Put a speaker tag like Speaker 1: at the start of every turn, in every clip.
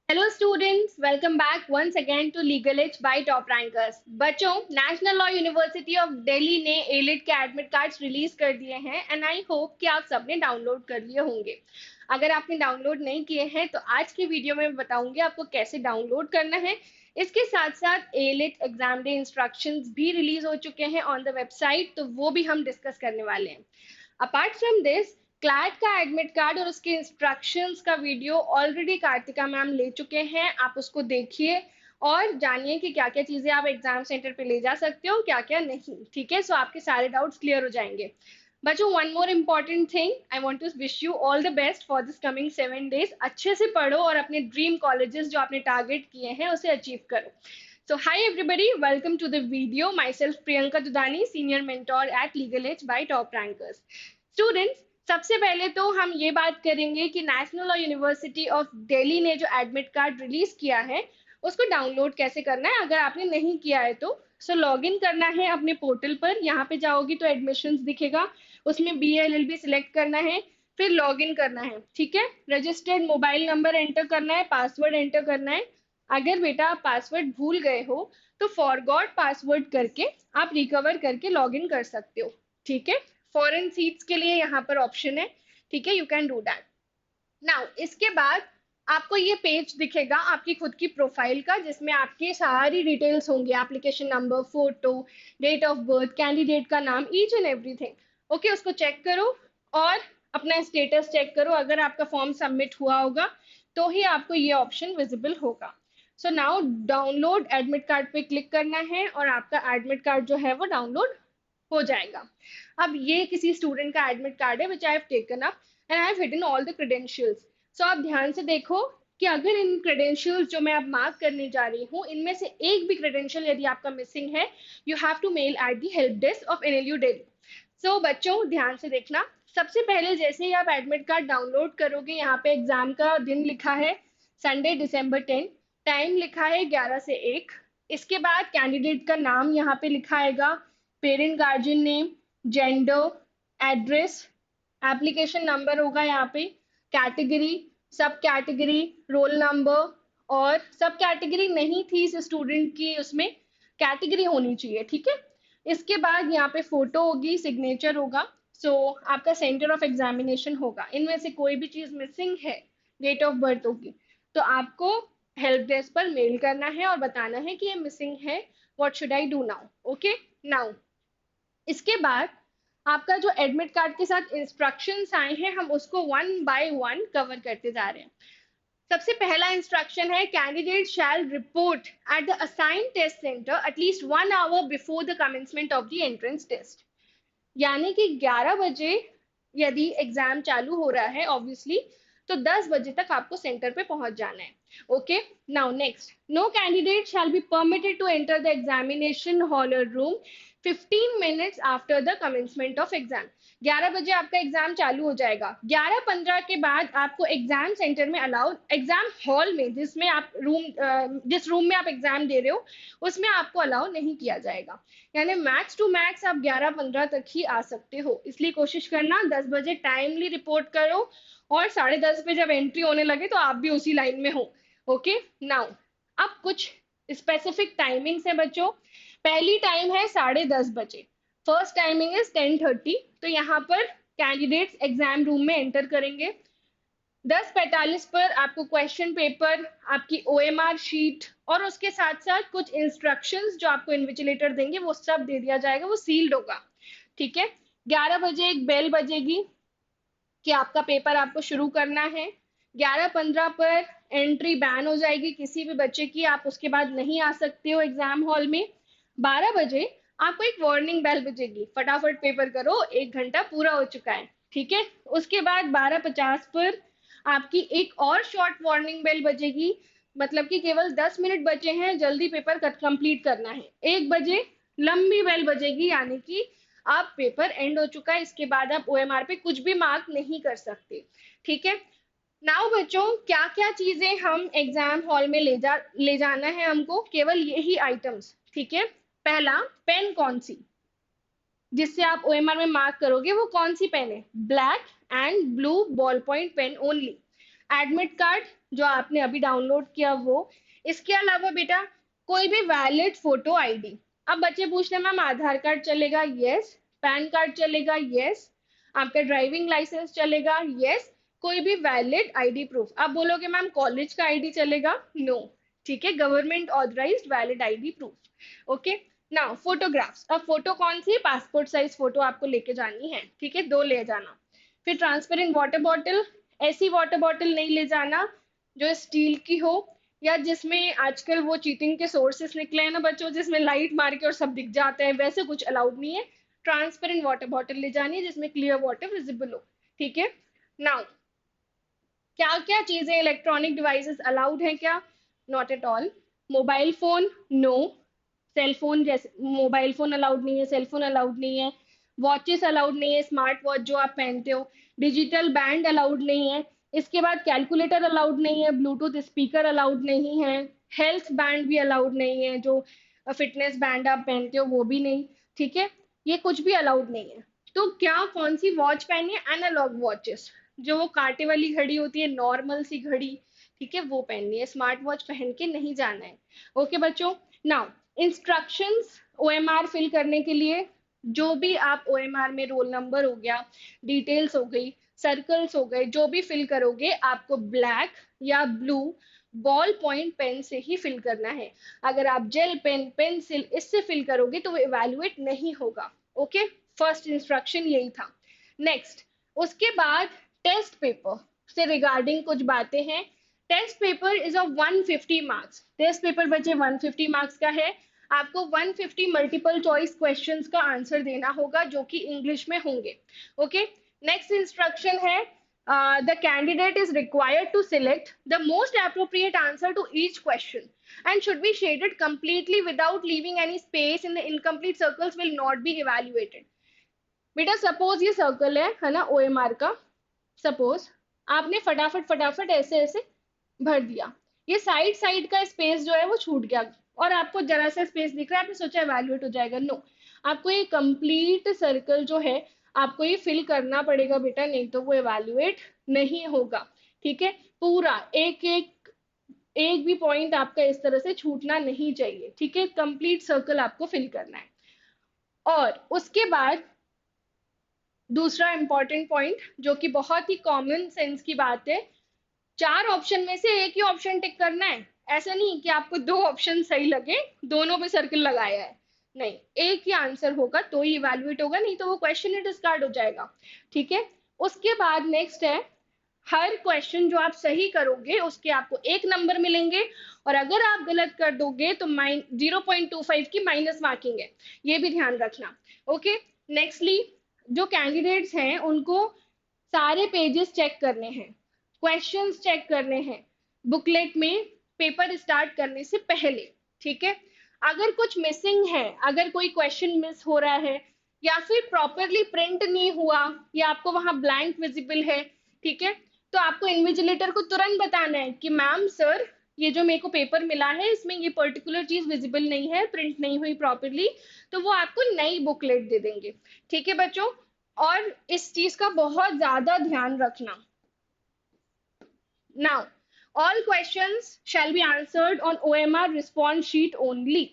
Speaker 1: Hello students, welcome back once again to legal edge by top rankers. बच्चों, national law university of Delhi ने AILET के admit cards release कर दिए हैं and I hope कि आप सबने डाउनलोड कर लिए होंगे। अगर आपने डाउनलोड नहीं किए हैं तो आज की वीडियो में बताऊंगी आपको कैसे डाउनलोड करना है। इसके साथ साथ एलिट एग्जाम डे इंस्ट्रक्शंस भी रिलीज हो चुके हैं ऑन द वेबसाइट, तो वो भी हम डिस्कस करने वाले हैं। अपार्ट फ्रॉम दिस, क्लैट का एडमिट कार्ड और उसके इंस्ट्रक्शंस का वीडियो ऑलरेडी कार्तिका मैम ले चुके हैं, आप उसको देखिए और जानिए कि क्या क्या चीजें आप एग्जाम सेंटर पे ले जा सकते हो, क्या क्या नहीं। ठीक है, सो आपके सारे डाउट्स क्लियर हो जाएंगे। बच्चों, one more important thing, I want to wish you all the best for this coming 7 days. अच्छे से पढ़ो और अपने ड्रीम कॉलेजेस जो आपने टारगेट किए हैं उसे अचीव करो। So hi everybody, welcome to the video. Myself Priyanka Dudani, senior mentor at Legal Edge by Top Rankers. Students, सबसे पहले तो हम ये बात करेंगे कि national law university of Delhi ने जो एडमिट कार्ड रिलीज किया है उसको डाउनलोड कैसे करना है। अगर आपने नहीं किया है तो लॉग इन करना है अपने पोर्टल पर। यहाँ पे जाओगी तो एडमिशंस दिखेगा, उसमें BLLB सिलेक्ट करना है, फिर लॉग इन करना है। ठीक है, रजिस्टर्ड मोबाइल नंबर एंटर करना है, पासवर्ड एंटर करना है। अगर बेटा आप पासवर्ड भूल गए हो तो फॉरगॉट पासवर्ड करके आप रिकवर करके लॉग इन कर सकते हो। ठीक है, फॉरेन सीट्स के लिए यहाँ पर ऑप्शन है। ठीक है, you can do that. Now इसके बाद आपको ये पेज दिखेगा आपकी खुद की प्रोफाइल का, जिसमें आपकी सारी डिटेल्स होंगी, application number, photo, date of birth, candidate का नाम, ईच एंड एवरीथिंग। ओके, उसको चेक करो और अपना स्टेटस चेक करो। अगर आपका फॉर्म सबमिट हुआ होगा तो ही आपको ये ऑप्शन विजिबल होगा। So now download admit card पे क्लिक करना है और आपका एडमिट कार्ड जो है वो डाउनलोड हो जाएगा। अब ये किसी स्टूडेंट का एडमिट कार्ड है which I have taken up and I have hidden all the credentials. So आप ध्यान से देखो कि अगर इन क्रेडेंशियल्स जो मैं अब मार्क करने जा रही हूँ इनमें से एक भी क्रेडेंशियल यदि आपका मिसिंग है, you have to mail at the help desk of NLU Delhi. So बच्चों ध्यान से देखना, सबसे पहले जैसे ही आप एडमिट कार्ड डाउनलोड करोगे, यहाँ पे एग्जाम का दिन लिखा है संडे December 10, टाइम लिखा है 11 से 1। इसके बाद कैंडिडेट का नाम यहाँ पे लिखा आएगा, parent guardian name, gender, address, application number होगा यहाँ पे, कैटेगरी, सब कैटेगरी, रोल नंबर। और सब कैटेगरी नहीं थी इस स्टूडेंट की, उसमें कैटेगरी होनी चाहिए। ठीक है, इसके बाद यहाँ पे फोटो होगी, सिग्नेचर होगा, आपका सेंटर ऑफ एग्जामिनेशन होगा। इनमें से कोई भी चीज मिसिंग है, डेट ऑफ बर्थ होगी, तो आपको हेल्प डेस्क पर मेल करना है और बताना है कि ये मिसिंग है, what should I do now. Okay, now इसके बाद आपका जो एडमिट कार्ड के साथ इंस्ट्रक्शंस आए हैं हम उसको वन बाय वन कवर करते जा रहे हैं। सबसे पहला इंस्ट्रक्शन है, candidate shall report at the assigned test centre at least 1 hour before the commencement of the entrance test. यानी कि 11 बजे यदि एग्जाम चालू हो रहा है ऑब्वियसली, तो 10 बजे तक आपको सेंटर पे पहुंच जाना है। Okay, now next, no candidate shall be permitted to enter the examination hall और room 15 minutes after the commencement of exam. 11 बजे आपका एग्जाम चालू हो जाएगा, 11:15 के बाद आपको एग्जाम सेंटर में अलाउड, एग्जाम हॉल में जिसमें आप जिस रूम में आप एग्जाम दे रहे हो उसमें आपको अलाउ नहीं किया जाएगा। यानी मैक्स टू मैक्स आप 11:15 तक ही आ सकते हो, इसलिए कोशिश करना 10 बजे टाइमली रिपोर्ट करो और 10:30 पे जब एंट्री होने लगे तो आप भी उसी लाइन में हो। ओके, नाउ अब कुछ स्पेसिफिक टाइमिंग्स है बच्चों। पहली टाइम है 10:30 बजे, फर्स्ट टाइमिंग इज 10:30। तो यहाँ पर कैंडिडेट्स एग्जाम रूम में एंटर करेंगे। 10:45 पर आपको क्वेश्चन पेपर, आपकी OMR शीट और उसके साथ साथ कुछ इंस्ट्रक्शंस जो आपको इन्विजिलेटर देंगे वो सब दे दिया जाएगा, वो सील्ड होगा। ठीक है, 11 बजे एक बेल बजेगी कि आपका पेपर आपको शुरू करना है। 11:15 पर एंट्री बैन हो जाएगी किसी भी बच्चे की, आप उसके बाद नहीं आ सकते हो एग्जाम हॉल में। 12 बजे आपको एक वार्निंग बेल बजेगी, फटाफट पेपर करो, 1 घंटा पूरा हो चुका है। ठीक है, उसके बाद 12:50 पर आपकी एक और शॉर्ट वार्निंग बेल बजेगी, मतलब कि केवल 10 मिनट बचे हैं, जल्दी पेपर कंप्लीट करना है। 1 बजे लंबी बेल बजेगी, यानी कि आप पेपर एंड हो चुका है, इसके बाद आप OMR पे कुछ भी मार्क नहीं कर सकते। ठीक है, नाउ बच्चों क्या क्या चीजें हम एग्जाम हॉल में ले जाना है हमको, केवल यही आइटम्स। ठीक है, पहला, पेन कौन सी जिससे आप OMR में मार्क करोगे, वो कौन सी पेन है, black and blue ballpoint pen only. Admit card जो आपने अभी डाउनलोड किया वो। इसके अलावा बेटा कोई भी वैलिड फोटो आईडी। अब बच्चे पूछ रहे हैं मैम आधार कार्ड चलेगा? यस। पैन कार्ड चलेगा? यस। आपका ड्राइविंग लाइसेंस चलेगा? यस। कोई भी वैलिड आईडी प्रूफ। आप बोलोगे मैम कॉलेज का आईडी चलेगा? नो। ठीक है, government authorised valid ID proof. Okay. Now photographs. अब फोटो कौन सी? पासपोर्ट साइज फोटो आपको लेके जानी है, ठीक है, 2 ले जाना। फिर ट्रांसपेरेंट वाटर बॉटल। ऐसी वाटर बॉटल नहीं ले जाना जो स्टील की हो, या जिसमें आजकल वो चीटिंग के सोर्सेस निकले हैं ना बच्चों, जिसमें लाइट मार के और सब दिख जाते हैं, वैसे कुछ अलाउड नहीं है। ट्रांसपेरेंट वाटर बॉटल ले जानी है जिसमें क्लियर वाटर विजिबल हो, ठीक है। नाउ क्या क्या चीजें इलेक्ट्रॉनिक डिवाइसेस अलाउड हैं क्या? Not at all. Mobile phone no. Cell phone जैसे मोबाइल फोन अलाउड नहीं है, सेल फोन अलाउड नहीं है। वॉचेस अलाउड नहीं है, स्मार्ट वॉच जो आप पहनते हो। डिजिटल बैंड अलाउड नहीं है। इसके बाद कैलकुलेटर अलाउड नहीं है, ब्लूटूथ स्पीकर अलाउड नहीं है। हेल्थ बैंड भी अलाउड नहीं है, जो फिटनेस बैंड आप पहनते हो वो भी नहीं, ठीक है। ये कुछ भी अलाउड नहीं है। तो क्या कौन सी वॉच पहनी है? एनालॉग वॉचेस, जो वो कांटे वाली घड़ी होती है, नॉर्मल सी घड़ी, ठीक है, वो पहननी है। स्मार्ट वॉच पहन के नहीं जाना है। ओके बच्चों। नाउ इंस्ट्रक्शंस ओएमआर फिल करने के लिए। जो भी आप ओएमआर में रोल नंबर हो गया, डिटेल्स हो गई, सर्कल्स हो गए, जो भी फिल करोगे आपको ब्लैक या ब्लू बॉल पॉइंट पेन से ही फिल करना है। अगर आप जेल पेन, पेंसिल इससे फिल करोगे तो वो इवेल्युएट नहीं होगा। ओके, फर्स्ट इंस्ट्रक्शन यही था। नेक्स्ट, उसके बाद टेस्ट पेपर से रिगार्डिंग कुछ बातें हैं। Test paper is of 150 marks. Test paper बच्चे 150 मार्क्स का है। आपको 150 मल्टीपल चॉइस क्वेश्चंस का आंसर देना होगा जो कि इंग्लिश में होंगे। ओके। नेक्स्ट इंस्ट्रक्शन है, the candidate is required to select the most appropriate answer to each question and should be shaded completely without leaving any space in the incomplete circles will not be evaluated। बेटा suppose ये circle है ना, OMR का। Suppose आपने फटाफट फटाफट ऐसे ऐसे भर दिया, ये साइड साइड का स्पेस जो है वो छूट गया और आपको जरा सा स्पेस दिख रहा है, आपने सोचा इवैल्यूएट हो जाएगा। नो, आपको ये कंप्लीट सर्कल जो है आपको ये फिल करना पड़ेगा बेटा, नहीं तो वो इवैल्यूएट नहीं होगा, ठीक है। पूरा एक एक एक भी पॉइंट आपका इस तरह से छूटना नहीं चाहिए, ठीक है। कंप्लीट सर्कल आपको फिल करना है। और उसके बाद दूसरा इंपॉर्टेंट पॉइंट जो कि बहुत ही कॉमन सेंस की बात है, 4 ऑप्शन में से एक ही ऑप्शन टिक करना है। ऐसा नहीं कि आपको 2 ऑप्शन सही लगे, दोनों पे सर्कल लगाया है, नहीं, एक ही आंसर होगा तो ही इवैल्यूएट होगा, नहीं तो वो क्वेश्चन ही डिस्कार्ड हो जाएगा, ठीक है। उसके बाद नेक्स्ट है, हर क्वेश्चन जो आप सही करोगे उसके आपको 1 नंबर मिलेंगे, और अगर आप गलत कर दोगे तो 0.25 की माइनस मार्किंग है, ये भी ध्यान रखना। ओके। नेक्स्टली, जो कैंडिडेट्स हैं उनको सारे पेजेस चेक करने हैं, क्वेश्चंस चेक करने हैं बुकलेट में पेपर स्टार्ट करने से पहले, ठीक है। अगर कुछ मिसिंग है, अगर कोई क्वेश्चन मिस हो रहा है या फिर प्रॉपरली प्रिंट नहीं हुआ या आपको वहां ब्लैंक विजिबल है, ठीक है, तो आपको इन्विजिलेटर को तुरंत बताना है कि मैम सर ये जो मेरे को पेपर मिला है इसमें ये पर्टिकुलर चीज विजिबल नहीं है, प्रिंट नहीं हुई प्रॉपरली, तो वो आपको नई बुकलेट दे देंगे, ठीक है बच्चों। और इस चीज का बहुत ज्यादा ध्यान रखना। Now, all questions shall be answered on OMR response sheet only.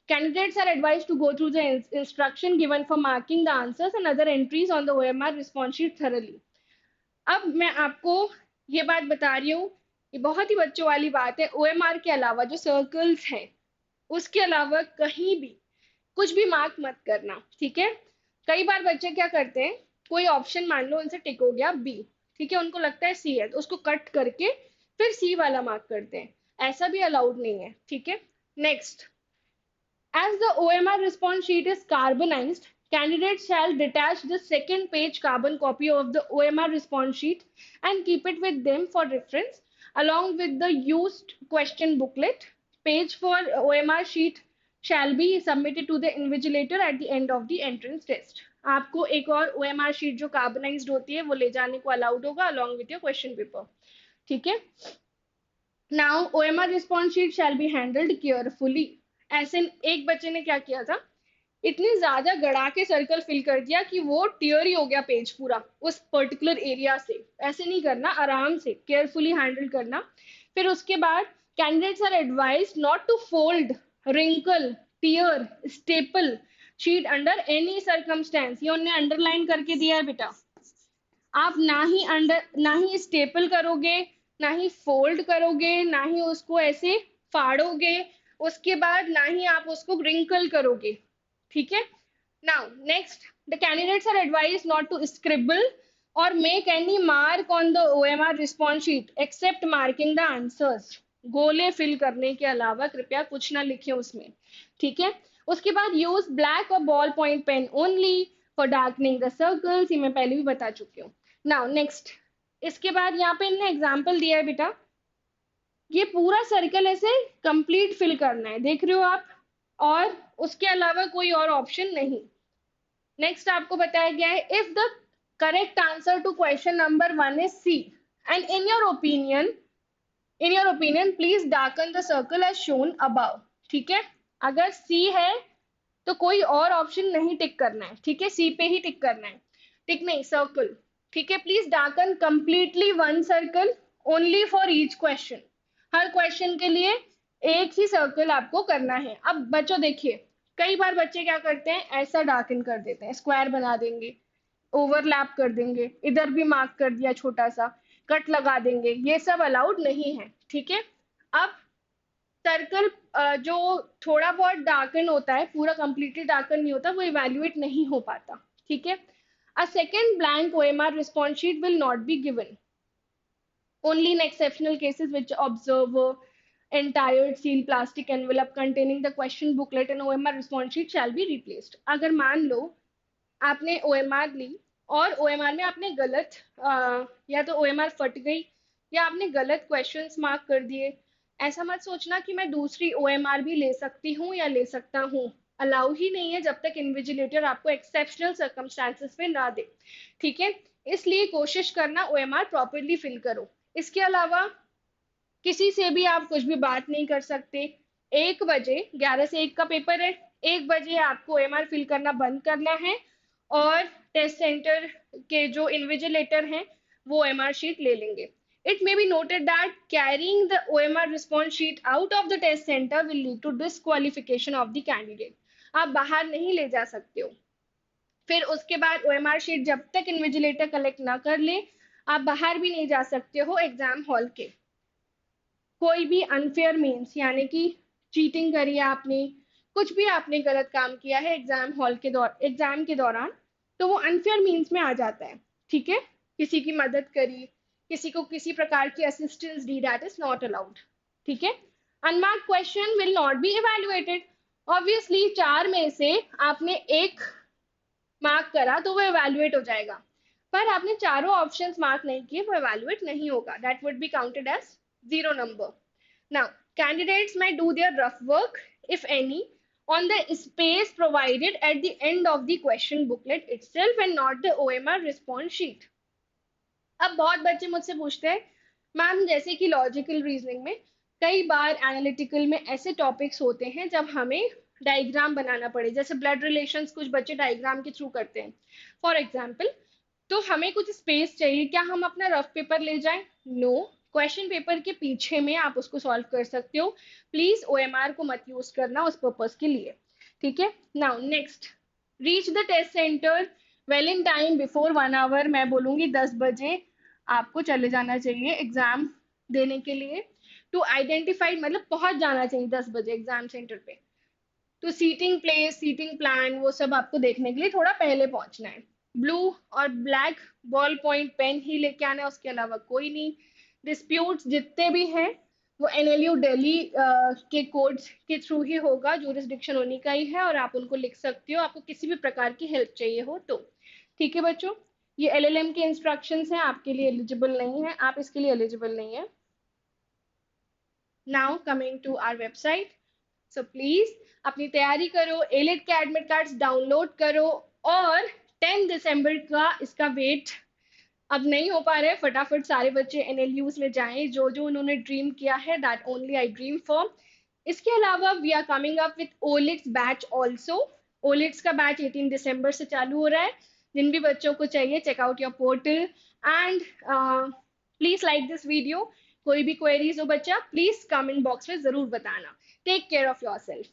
Speaker 1: Candidates are advised to go through the instruction given for marking the answers and other entries on the OMR response sheet thoroughly. अब मैं आपको ये बात बता रही हूँ, ये बहुत ही बच्चों वाली बात है, OMR के अलावा जो सर्कल्स हैं उसके अलावा कहीं भी कुछ भी मार्क मत करना, ठीक है। कई बार बच्चे क्या करते हैं, कोई ऑप्शन मान लो उनसे टिक हो गया बी, ठीक है, उनको लगता है सी है तो उसको कट करके फिर सी वाला मार्क करते हैं, ऐसा भी अलाउड नहीं है, ठीक है। Next, as the OMR response sheet is carbonized, candidates shall detach the second page carbon copy of the OMR response sheet and keep it with them for reference along with the used question booklet. Page for OMR sheet shall be submitted to the invigilator at the end of the entrance test. आपको एक और OMR sheet जो कार्बनाइज्ड होती है वो ले जाने को अलाउड होगा along with your question paper, ठीक है। Now OMR response sheet shall be handled carefully. ऐसे एक बच्चे ने क्या किया था, इतनी ज्यादा गड़ा के सर्कल फिल कर दिया कि वो टियर ही हो गया पेज पूरा उस पर्टिकुलर एरिया से। ऐसे नहीं करना, आराम से केयरफुली हैंडल करना। फिर उसके बाद candidates are advise not to fold, wrinkle, tear, staple sheet under any circumstances. ये उन्होंने अंडरलाइन करके दिया है बेटा। आप ना ही स्टेपल करोगे, ना ही फोल्ड करोगे, ना ही उसको ऐसे फाड़ोगे, उसके बाद ना ही आप उसको रिंकल करोगे। ठीक है। Now next, the candidates are advise not to scribble और make any mark on the OMR response sheet except marking the answers. गोले फिल करने के अलावा कृपया कुछ ना लिखे उसमें। ठीक है। उसके बाद यूज ब्लैक और ballpoint pen only for darkening the circles. ये मैं पहले भी बता चुकी हूँ। नाउ नेक्स्ट, इसके बाद यहाँ पे इन्होंने एग्जाम्पल दिया है बेटा। ये पूरा सर्कल ऐसे कंप्लीट फिल करना है, देख रहे हो आप, और उसके अलावा कोई और ऑप्शन नहीं। नेक्स्ट आपको बताया गया है, if the correct answer to question number 1 is C and in your opinion please darken the circle as shown above. ठीक है। अगर सी है तो कोई और ऑप्शन नहीं टिक करना है। ठीक है, सी पे ही टिक करना है, टिक नहीं, सर्कल। ठीक है। Please darken completely one circle only for each question. Her question के लिए एक ही सर्कल आपको करना है। अब बच्चों देखिए, कई बार बच्चे क्या करते हैं, ऐसा डार्कन कर देते हैं, स्क्वायर बना देंगे, ओवरलैप कर देंगे, इधर भी मार्क कर दिया छोटा सा, कट लगा देंगे। ये सब अलाउड नहीं है। ठीक है। अब सर्कल जो थोड़ा बहुत डार्कन होता है, पूरा कंप्लीटली डार्कन नहीं होता, वो इवेल्युएट नहीं हो पाता। ठीक है। A second blank OMR response sheet will not be given only in exceptional cases which observer entire seal plastic envelope containing the question booklet and OMR response sheet shall be replaced। अगर मान लो आपने OMR ली और OMR में आपने गलत या तो OMR फट गई या आपने गलत क्वेश्चंस मार्क कर दिए, ऐसा मत सोचना कि मैं दूसरी OMR भी ले सकती हूँ या ले सकता हूँ। अलाउ ही नहीं है जब तक इन्विजिलेटर आपको एक्सेप्शनल सर्कमस्टांसेस में ना दे। ठीक है। इसलिए कोशिश करना OMR प्रॉपरली फिल करो। इसके अलावा किसी से भी आप कुछ भी बात नहीं कर सकते। 1 बजे, 11 से 1 का पेपर है, 1 बजे आपको OMR फिल करना बंद करना है और टेस्ट सेंटर के जो इन्विजिलेटर हैं वो OMR शीट ले लेंगे। It may be noted that carrying the OMR response sheet out of the test center will lead to disqualification of the candidate। आप बाहर नहीं ले जा सकते हो। फिर उसके बाद OMR शीट जब तक इन्विजिलेटर कलेक्ट ना कर ले, आप बाहर भी नहीं जा सकते हो एग्जाम हॉल के। कोई भी अनफेयर मीन्स यानी कि चीटिंग करी है आपने, कुछ भी आपने गलत काम किया है एग्जाम के दौरान, तो वो अनफेयर मीन्स में आ जाता है। ठीक है। किसी की मदद करी, किसी को किसी प्रकार की assistance the, that is not allowed. ठीक है। Unmarked question will not be evaluated. Obviously 4 में से आपने एक मार्क करा तो वो इवेल्युएट हो जाएगा, पर आपने चारों ऑप्शंस मार्क नहीं किए, वो इवेल्युएट नहीं होगा, that would be counted as 0 number. Now candidates may do their rough work if any on the space provided at the end of the question booklet itself and not the OMR response sheet। अब बहुत बच्चे मुझसे पूछते हैं ma'am, जैसे कि logical reasoning में कई बार एनालिटिकल में ऐसे टॉपिक्स होते हैं जब हमें डायग्राम बनाना पड़े, जैसे ब्लड रिलेशंस कुछ बच्चे डायग्राम के थ्रू करते हैं फॉर एग्जाम्पल, तो हमें कुछ स्पेस चाहिए, क्या हम अपना रफ पेपर ले जाएं? नो, क्वेश्चन पेपर के पीछे में आप उसको सॉल्व कर सकते हो। प्लीज OMR को मत यूज करना उस पर्पज के लिए। ठीक है। Now next, reach the test centre well in time before 1 hour. मैं बोलूंगी 10 बजे आपको चले जाना चाहिए एग्जाम देने के लिए। टू आइडेंटिफाइड मतलब पहुंच जाना चाहिए 10 बजे एग्जाम सेंटर पे। तो सीटिंग प्लेस, सीटिंग प्लान, वो सब आपको देखने के लिए थोड़ा पहले पहुंचना है। ब्लू और ब्लैक बॉल पॉइंट पेन ही लेके आना है, उसके अलावा कोई नहीं। डिस्प्यूट्स जितने भी हैं वो NLU दिल्ली के कोड्स के थ्रू ही होगा, जूरिसडिक्शन उन्हीं का ही है और आप उनको लिख सकते हो, आपको किसी भी प्रकार की हेल्प चाहिए हो तो। ठीक है बच्चों, ये LLM के इंस्ट्रक्शंस हैं, आपके लिए एलिजिबल नहीं है, आप इसके लिए एलिजिबल नहीं है। Now coming to our website, so please अपनी तैयारी करो, एलिट के एडमिट कार्ड्स डाउनलोड करो और 10 दिसंबर का इसका वेट अब नहीं हो पा रहा है। फटाफट सारे बच्चे NLUs में जाएं, जो जो उन्होंने ड्रीम किया है, that only I dream for. इसके अलावा we are coming up with OLITS batch also. OLITS का बैच 18 दिसंबर से चालू हो रहा है. जिन भी बच्चों को चाहिए, check out your portal and please like this video. कोई भी क्वेरीज हो बच्चा, प्लीज कमेंट बॉक्स में जरूर बताना. Take care of your self.